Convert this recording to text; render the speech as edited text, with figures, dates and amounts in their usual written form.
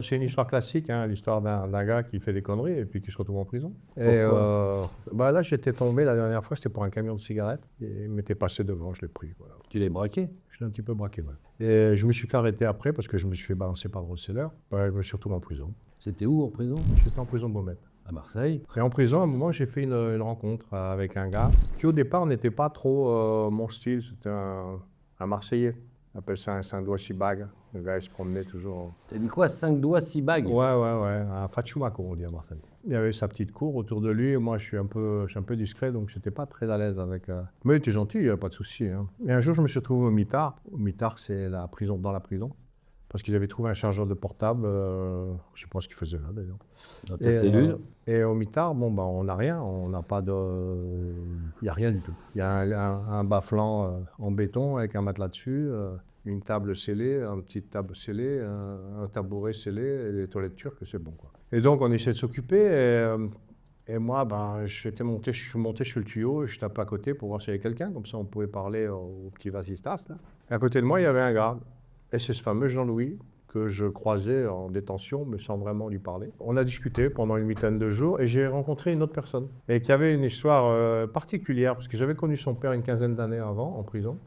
C'est une histoire classique, hein, l'histoire d'un gars qui fait des conneries et puis qui se retrouve en prison. Et là, j'étais tombé la dernière fois, c'était pour un camion de cigarettes. Et il m'était passé devant, je l'ai pris. Voilà. Tu l'as braqué? Je l'ai un petit peu braqué, ouais. Et je me suis fait arrêter après parce que je me suis fait balancer par le roadseller. Ouais, je me suis retrouvé en prison. C'était où en prison? J'étais en prison de Baumette. À Marseille. Et en prison, à un moment, j'ai fait une rencontre avec un gars qui, au départ, n'était pas trop mon style. C'était un Marseillais. On appelle ça un 5 doigts 6 bagues. Le gars, il se promenait toujours. T'as dit quoi? 5 doigts, 6 bagues? Ouais, un fachumaco, on dit à Marseille. Il y avait sa petite cour autour de lui. Et moi, je suis un peu discret, donc je n'étais pas très à l'aise avec. Mais il était gentil, il n'y avait pas de souci. Hein. Et un jour, je me suis retrouvé au mitard. Au mitard, c'est la prison dans la prison. Parce qu'ils avaient trouvé un chargeur de portable. Je ne sais pas ce qu'ils faisaient là, d'ailleurs. Dans ta cellule? Et au mitard, on n'a rien. On n'a pas de. Il n'y a rien du tout. Il y a un bas-flanc en béton avec un matelas dessus. Une table scellée, une petite table scellée, un tabouret scellé et des toilettes turques, c'est bon, quoi. Et donc, on essaie de s'occuper. Et moi, je suis monté sur le tuyau et je tapais à côté pour voir s'il y avait quelqu'un. Comme ça, on pouvait parler au petit vasistas. Là. Et à côté de moi, il y avait un garde. Et c'est ce fameux Jean-Louis que je croisais en détention, mais sans vraiment lui parler. On a discuté pendant une vingtaine de jours et j'ai rencontré une autre personne. Et qui avait une histoire particulière, parce que j'avais connu son père une quinzaine d'années avant, en prison.